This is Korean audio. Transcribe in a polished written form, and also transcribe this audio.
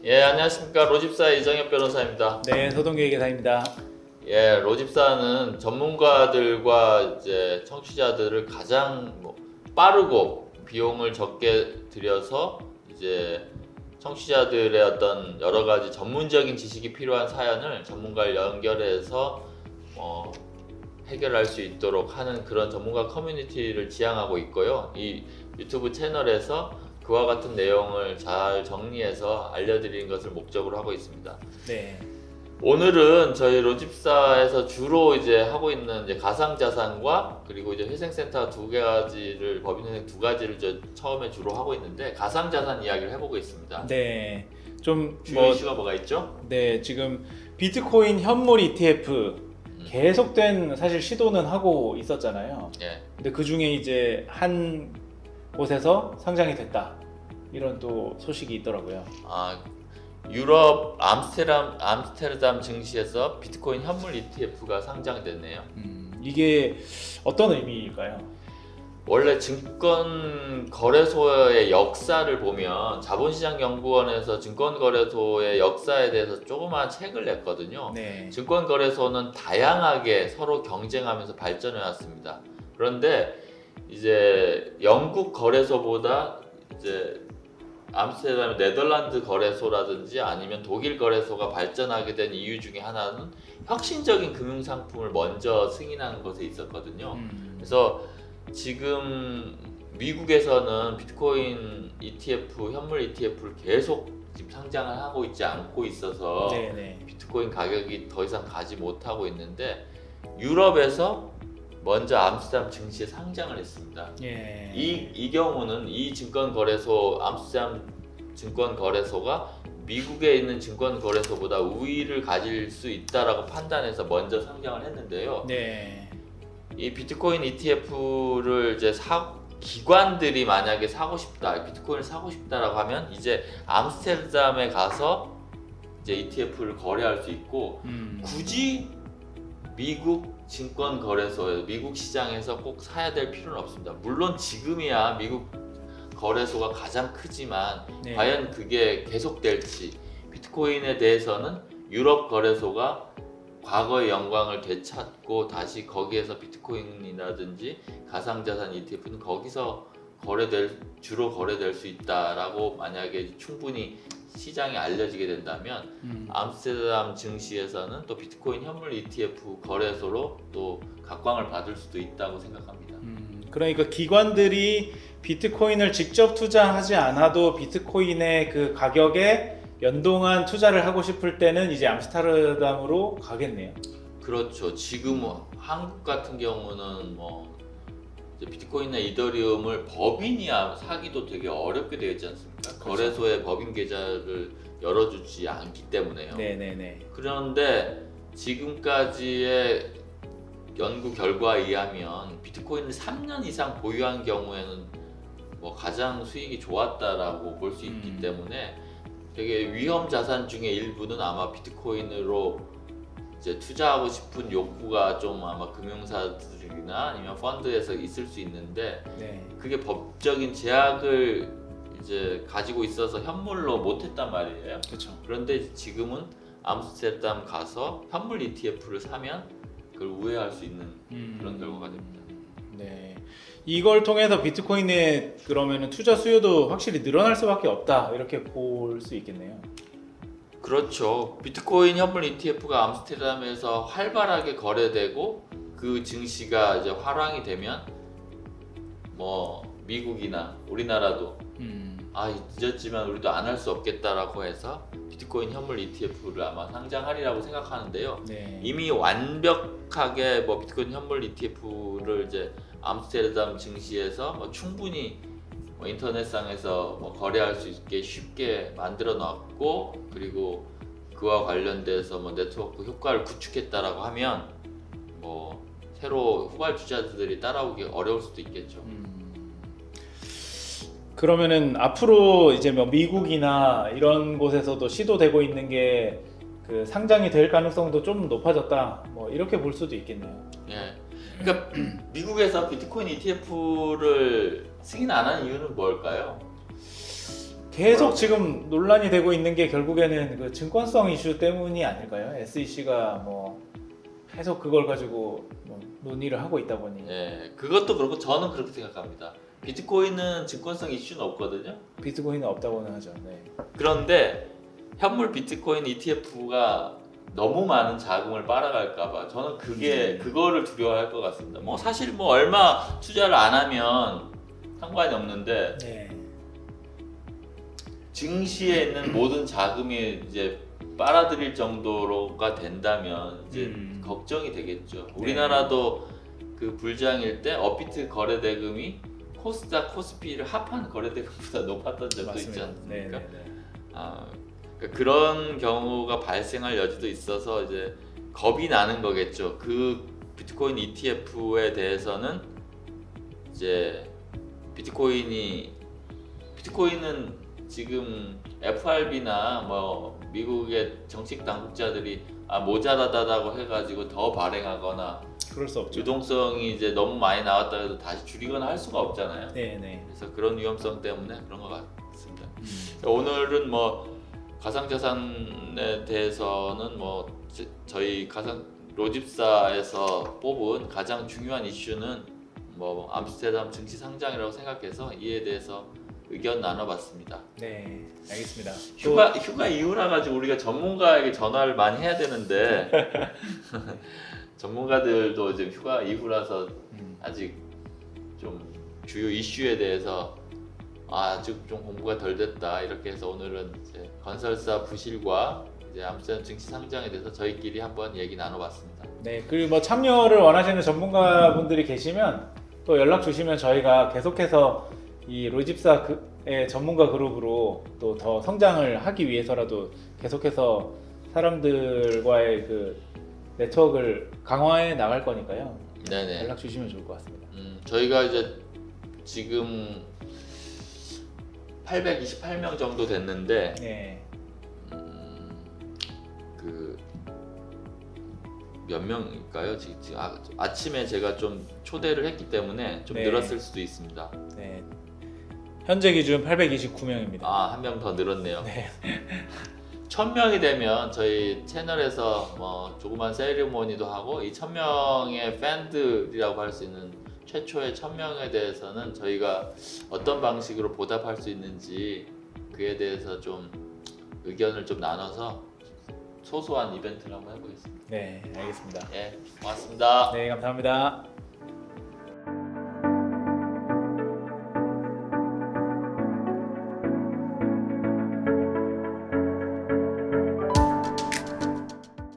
예, 안녕하십니까. 로집사 이정엽 변호사입니다. 네, 소동계 계사입니다. 예, 로집사는 전문가들과 이제 청취자들을 가장 빠르고 비용을 적게 들여서 이제 청취자들의 어떤 여러 가지 전문적인 지식이 필요한 사연을 전문가를 연결해서 해결할 수 있도록 하는 그런 전문가 커뮤니티를 지향하고 있고요. 이 유튜브 채널에서 그와 같은 내용을 잘 정리해서 알려드리는 것을 목적으로 하고 있습니다. 네. 오늘은 저희 로집사에서 주로 이제 하고 있는 이제 가상자산과 그리고 이제 회생센터 두 가지를 법인회생 두 가지를 처음에 주로 하고 있는데 가상자산 이야기를 해보고 있습니다. 네. 좀 주요 이슈가 뭐가 있죠? 네, 지금 비트코인 현물 ETF 계속된 사실 시도는 하고 있었잖아요. 예. 근데 그 중에 이제 한 곳에서 상장이 됐다. 이런 또 소식이 있더라고요. 아, 유럽 암스테르담 증시에서 비트코인 현물 ETF가 상장됐네요. 이게 어떤 의미일까요? 원래 증권 거래소의 역사를 보면 자본시장연구원에서 증권 거래소의 역사에 대해서 조그마한 책을 냈거든요. 네. 증권 거래소는 다양하게 서로 경쟁하면서 발전해 왔습니다. 그런데 이제 영국 거래소보다 이제 암스테르담 네덜란드 거래소라든지 아니면 독일 거래소가 발전하게 된 이유 중에 하나는 혁신적인 금융 상품을 먼저 승인하는 것에 있었거든요. 그래서 지금 미국에서는 비트코인 ETF, 현물 ETF를 계속 지금 상장을 하고 있지 않고 있어서 네네. 비트코인 가격이 더 이상 가지 못하고 있는데 유럽에서 먼저 암스테르담 증시에 상장을 했습니다. 예. 이 경우는 이 증권거래소 암스테르담 증권거래소가 미국에 있는 증권거래소보다 우위를 가질 수 있다라고 판단해서 먼저 상장을 했는데요. 네. 이 비트코인 ETF를 이제 기관들이 만약에 사고 싶다, 비트코인을 사고 싶다라고 하면 이제 암스테르담에 가서 이제 ETF를 거래할 수 있고 굳이 미국 증권 거래소에서 미국 시장에서 꼭 사야 될 필요는 없습니다. 물론 지금이야 미국 거래소가 가장 크지만 네. 과연 그게 계속될지 비트코인에 대해서는 유럽 거래소가 과거의 영광을 되찾고 다시 거기에서 비트코인이라든지 가상자산 ETF는 거기서 주로 거래될 수 있다라고 만약에 충분히 시장에 알려지게 된다면 암스테르담 증시에서는 또 비트코인 현물 ETF 거래소로 또 각광을 받을 수도 있다고 생각합니다. 그러니까 기관들이 비트코인을 직접 투자하지 않아도 비트코인의 그 가격에 연동한 투자를 하고 싶을 때는 이제 암스테르담으로 가겠네요. 그렇죠. 지금 한국 같은 경우는 이제 비트코인이나 이더리움을 법인이 사기도 되게 어렵게 되어 있지 않습니까? 그렇죠. 거래소에 법인 계좌를 열어주지 않기 때문에요. 네네네. 그런데 지금까지의 연구 결과에 의하면 비트코인을 3년 이상 보유한 경우에는 가장 수익이 좋았다라고 볼 수 있기 때문에 되게 위험 자산 중에 일부는 아마 비트코인으로 이제 투자하고 싶은 욕구가 좀 아마 금융사들이나 아니면 펀드에서 있을 수 있는데 네. 그게 법적인 제약을 이제 가지고 있어서 현물로 못했단 말이에요. 그렇죠. 그런데 지금은 암스테르담 가서 현물 ETF를 사면 그걸 우회할 수 있는 그런 결과가 됩니다. 네. 이걸 통해서 비트코인의 그러면은 투자 수요도 확실히 늘어날 수밖에 없다 이렇게 볼 수 있겠네요. 그렇죠. 비트코인 현물 ETF가 암스테르담에서 활발하게 거래되고 그 증시가 이제 활황이 되면 미국이나 우리나라도 늦었지만 우리도 안 할 수 없겠다라고 해서 비트코인 현물 ETF를 아마 상장하리라고 생각하는데요. 네. 이미 완벽하게 비트코인 현물 ETF를 이제 암스테르담 증시에서 충분히 인터넷상에서 거래할 수 있게 쉽게 만들어 놨고 그리고 그와 관련돼서 네트워크 효과를 구축했다라고 하면 새로 후발주자들이 따라오기 어려울 수도 있겠죠. 그러면은 앞으로 이제 미국이나 이런 곳에서도 시도되고 있는 게 그 상장이 될 가능성도 좀 높아졌다. 이렇게 볼 수도 있겠네요. 예. 그러니까 미국에서 비트코인 ETF를 승인 안 하는 이유는 뭘까요? 계속 지금 논란이 되고 있는 게 결국에는 그 증권성 이슈 때문이 아닐까요? SEC가 뭐 계속 그걸 가지고 뭐 논의를 하고 있다 보니 예, 그것도 그렇고 저는 그렇게 생각합니다. 비트코인은 증권성 이슈는 없거든요. 비트코인은 없다고는 하죠. 네. 그런데 현물 비트코인 ETF가 너무 많은 자금을 빨아갈까봐 저는 그거를 두려워할 것 같습니다. 뭐 사실 뭐 얼마 투자를 안 하면 상관이 없는데 네. 증시에 있는 모든 자금이 이제 빨아들일 정도로가 된다면 이제 걱정이 되겠죠. 우리나라도 그 불장일 때 업비트 거래 대금이 코스닥, 코스피를 합한 거래 대금보다 높았던 적도 있지 맞습니다. 않습니까? 네, 네, 네. 그러니까 그런 경우가 발생할 여지도 있어서 이제 겁이 나는 거겠죠. 그 비트코인 ETF에 대해서는 이제 비트코인은 지금 FRB나 뭐 미국의 정책 당국자들이 모자라다고 해가지고 더 발행하거나 그럴 수 없죠. 유동성이 이제 너무 많이 나왔다 해도 다시 줄이거나 할 수가 없잖아요. 네, 네. 그래서 그런 위험성 때문에 그런 것 같습니다. 오늘은 뭐 가상자산에 대해서는 뭐 저희 로집사에서 뽑은 가장 중요한 이슈는 뭐 암스테르담 증시 상장이라고 생각해서 이에 대해서 의견 나눠봤습니다. 네, 알겠습니다. 휴가 이후라 가지고 우리가 전문가에게 전화를 많이 해야 되는데 전문가들도 이제 휴가 이후라서 아직 좀 주요 이슈에 대해서 아직 좀 공부가 덜 됐다 이렇게 해서 오늘은 이제 건설사 부실과 이제 암스테르담 증시 상장에 대해서 저희끼리 한번 얘기 나눠봤습니다. 네, 그리고 뭐 참여를 원하시는 전문가분들이 계시면 또 연락 주시면 저희가 계속해서 이 로집사의 전문가 그룹으로 또 더 성장을 하기 위해서라도 계속해서 사람들과의 그 네트워크를 강화해 나갈 거니까요. 네네. 연락 주시면 좋을 것 같습니다. 저희가 이제 지금 828명 정도 됐는데 네. 그 몇 명일까요? 지금 아침에 제가 좀 초대를 했기 때문에 좀 네. 늘었을 수도 있습니다. 네. 현재 기준 829명입니다. 한 명 더 늘었네요. 네. 1000명이 되면 저희 채널에서 뭐 조그만 세리머니도 하고 이 1000명의 팬들이라고 할 수 있는 최초의 1000명에 대해서는 저희가 어떤 방식으로 보답할 수 있는지 그에 대해서 좀 의견을 좀 나눠서 소소한 이벤트를 한번 해보겠습니다. 네, 알겠습니다. 예, 고맙습니다. 네, 감사합니다.